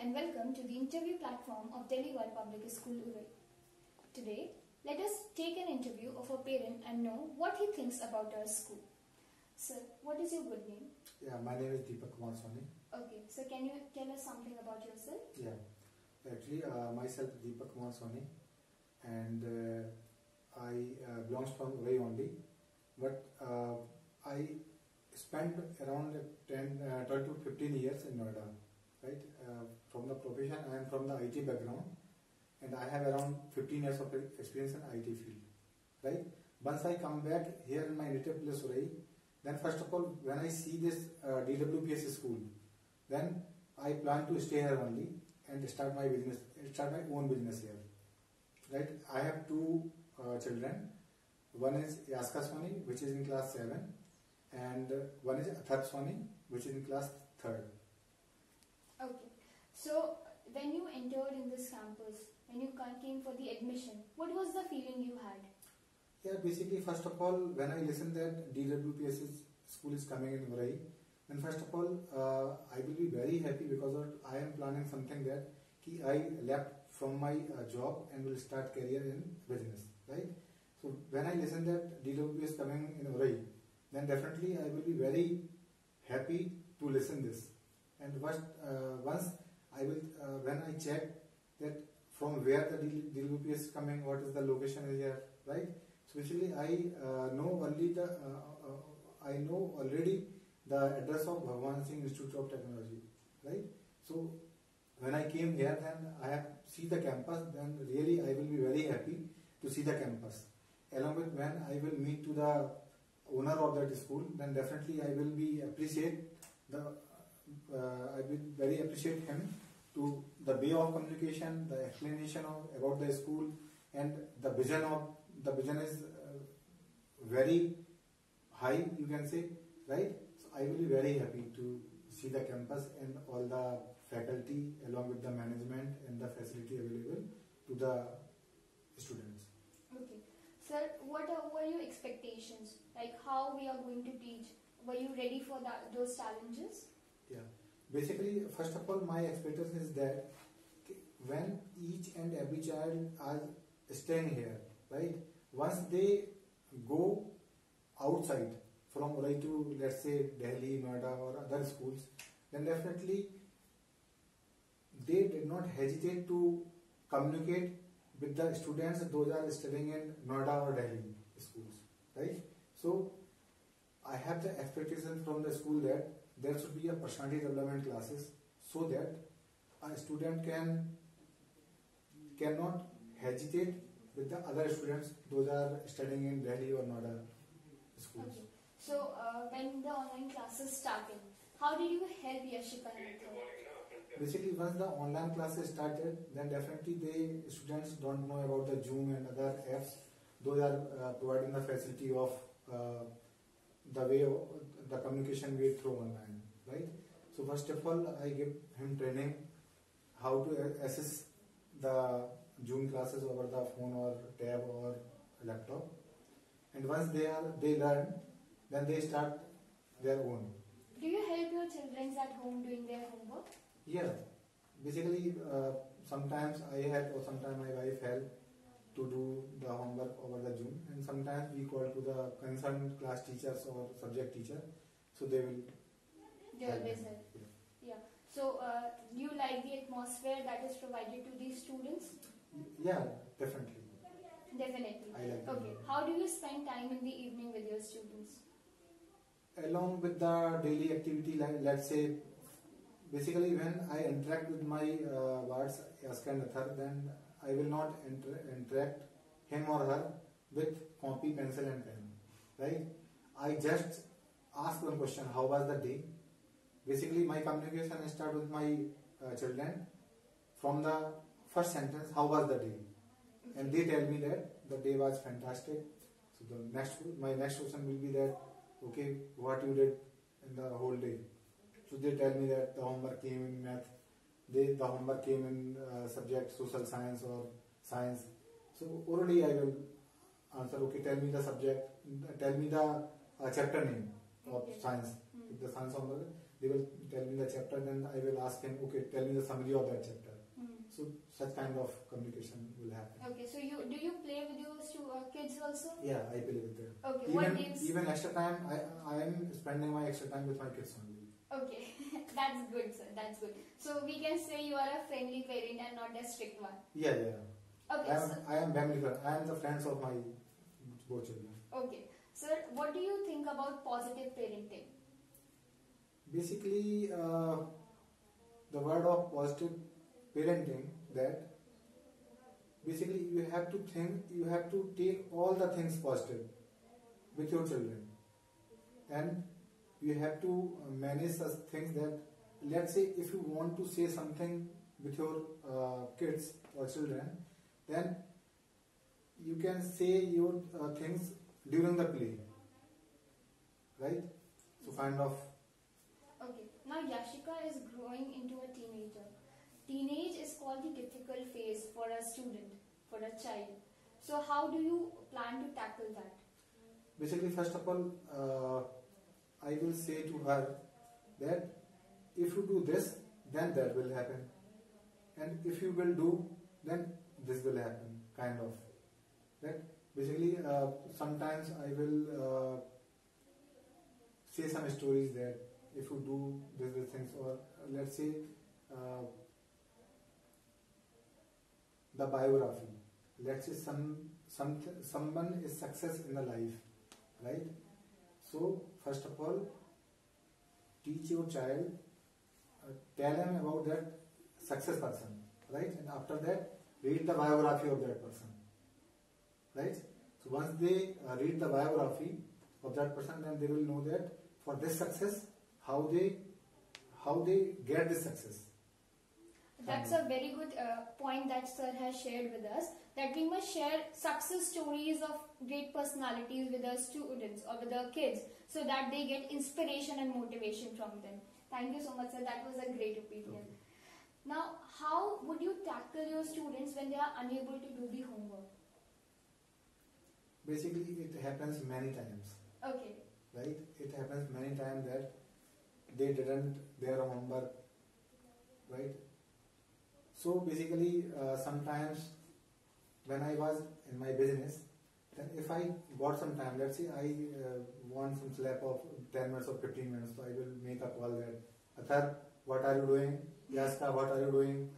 and welcome to the interview platform of Delhi World Public School, Urai. Today, let us take an interview of a parent and know what he thinks about our school. Sir, what is your good name? Yeah, my name is Deepak Kumar Soni. Okay, so can you tell us something about yourself? Yeah, actually myself Deepak Kumar Soni, and I belongs from Urai only, but I spent around 12 to 15 years in Noida, right? From the profession, I am from the IT background, and I have around 15 years of experience in IT field, right? Once I come back here in my native place Urai, then first of all, when I see this DWPS school, then I plan to stay here only and start my business, start my own business here, right? I have two children. One is Yaska Soni, which is in class 7, and one is Atharv Soni, which is in class 3rd. Okay, so when you entered in this campus, when you came for the admission, what was the feeling you had? Yeah, basically, first of all, when I listened that DWPS school is coming in Urai, then first of all, I will be very happy because I am planning something that I left from my job and will start career in business, right? So when I listen that DWPS coming in Urai, then definitely I will be very happy to listen this. And once I will, when I check that from where the DWPS is coming, what is the location here, right? So basically, I know already the address of Bhagwan Singh Institute of Technology, right? So when I came here, then I have see the campus. Then really, I will be very happy to see the campus. Along with when I will meet to the owner of that school, then definitely I will be I will very appreciate him to the way of communication, the explanation about the school, and the vision is very high, you can say, right? So I will be very happy to see the campus and all the faculty along with the management and the facility available to the students. Okay. Sir, what were your expectations? Like how we are going to teach? Were you ready for those challenges? Yeah. Basically, first of all, my expectation is that when each and every child are staying here, right? Once they go outside from Urai to, let's say, Delhi, Noida or other schools, then definitely they did not hesitate to communicate with the students those are studying in Noida or Delhi schools, right? So I have the expectation from the school that there should be a personality development classes so that a student cannot hesitate with the other students those are studying in Delhi or Noida schools. Okay. So when the online classes started, how did you help Yashika and her? Basically, once the online classes started, then definitely the students don't know about the Zoom and other apps. Those are providing the facility of the communication way through online, right? So first of all, I give him training how to access the Zoom classes over the phone or tab or laptop. And once they learn, then they start their own. Do you help your children at home doing their homework? Yeah, basically sometimes I help or sometimes my wife help to do the homework over the Zoom, and sometimes we call to the concerned class teachers or subject teacher, so they will. They always help. Yeah. So do you like the atmosphere that is provided to these students? Yeah, definitely. Definitely. I like okay. How do you spend time in the evening with your students? Along with the daily activity, like let's say, basically when I interact with my wards, Yaska and Atharv, then I will not interact him or her with copy, pencil and pen, right? I just ask one question, how was the day? Basically my communication starts with my children from the first sentence, how was the day? And they tell me that the day was fantastic. So my next question will be that, okay, what you did in the whole day? So they tell me that the homework came in math, the homework came in subject social science or science. So orally I will answer, okay, tell me the subject, tell me the chapter name of science, the science homework. they will tell me the chapter, then I will ask him, okay, tell me the summary of that chapter. So such kind of communication will happen. Okay, so do you play with your kids also? Yeah, I play with them. Okay, what games? Even extra time, I am spending my extra time with my kids only. Okay, that's good, sir. That's good. So we can say you are a friendly parent and not a strict one. Yeah, yeah. Okay, I am family friend. I am the friends of my both children. Okay, sir. What do you think about positive parenting? Basically, the word of positive parenting, that basically you have to think, you have to take all the things positive with your children, and you have to manage such things that, let's say, if you want to say something with your kids or children, then you can say your things during the play, right? So kind of. Okay, now Yashika is growing into a teenager. Teenage is called the difficult phase for a student, for a child. So how do you plan to tackle that? Basically, first of all, I will say to her that if you do this, then that will happen, and if you will do, then this will happen, kind of. Right? Basically, sometimes I will say some stories that if you do these things, or let's say the biography. Let's say someone is success in the life, right? So first of all, teach your child, tell him about that success person, right? And after that, read the biography of that person, right? So once they read the biography of that person, then they will know that for this success, how they get this success. That's a very good point that sir has shared with us, that we must share success stories of great personalities with our students or with our kids, so that they get inspiration and motivation from them. Thank you so much, sir. That was a great opinion. Okay. Now, how would you tackle your students when they are unable to do the homework? Basically, it happens many times. Okay. Right? It happens many times that they didn't their homework, right? So basically, sometimes when I was in my business, then if I got some time, let's say I want some slap of 10 minutes or 15 minutes, so I will make a call that, Athar, what are you doing? Yaska, what are you doing?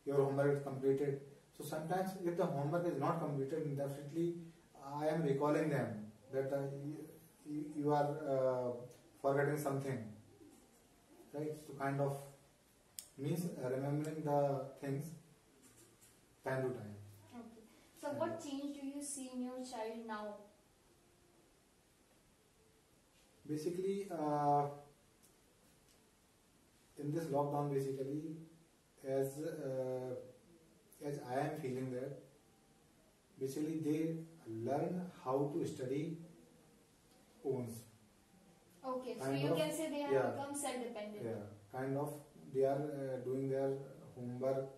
Your homework is completed. So sometimes if the homework is not completed, definitely I am recalling them that you are forgetting something, right? So kind of means remembering the things time to time. Okay. So what change do you see in your child now? Basically, in this lockdown, basically, as I am feeling that, basically they learn how to study owns. Okay, so you can say they have become self-dependent. Yeah, kind of. They are doing their homework,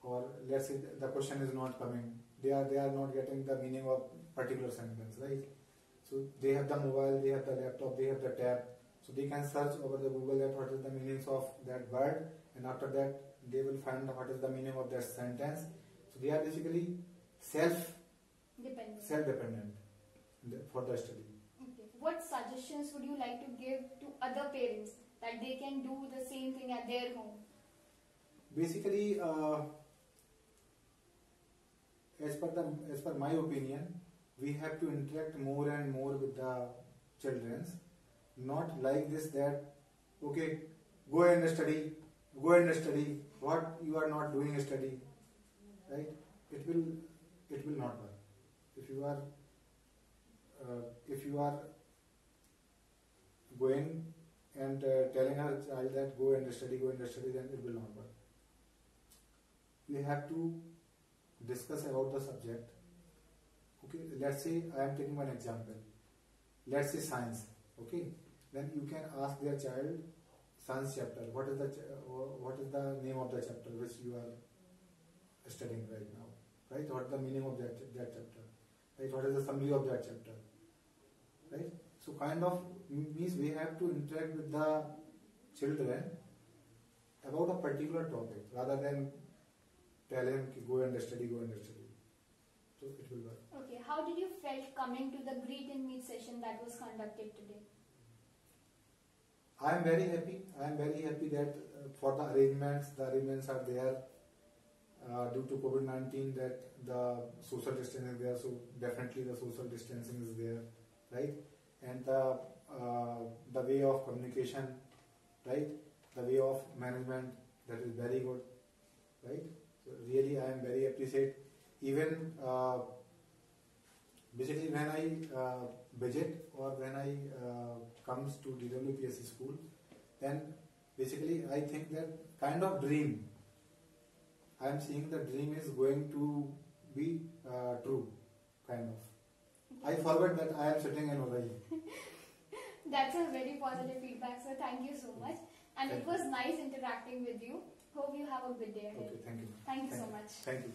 or let's say the question is not coming. They are not getting the meaning of particular sentence, right? So they have the mobile, they have the laptop, they have the tab. So they can search over the Google that what is the meanings of that word, and after that they will find what is the meaning of that sentence. So they are basically self-dependent for the study. Okay. What suggestions would you like to give to other parents that they can do the same thing at their home? Basically, as per my opinion, we have to interact more and more with the children. Not like this that, okay, go and study, what you are not doing study, right? It will not work. If you are going and telling a child that go and study, then it will not work. You have to discuss about the subject. Okay, let's say I am taking one example. Let's say science. Okay, then you can ask their child science chapter. What is the name of the chapter which you are studying right now? Right? What is the meaning of that chapter? Right? What is the summary of that chapter? Right? So kind of means we have to interact with the children about a particular topic rather than tell him ki go and study. So it will work. Okay, how did you felt coming to the greet and meet session that was conducted today? I am very happy. That for the arrangements are there due to COVID-19, that the social distancing is there. So definitely the social distancing is there, right? And the way of communication, right? The way of management, that is very good, right? So really, I am very appreciate. Even basically when I visit or when I comes to DWPSC school, then basically I think that kind of dream, I am seeing the dream is going to be true, kind of. I forgot that I am sitting in Urai. That's a very positive feedback, sir. Thank you so much. And it was nice interacting with you. Hope you have a good day ahead. Okay, thank you. Thank you so much. Thank you.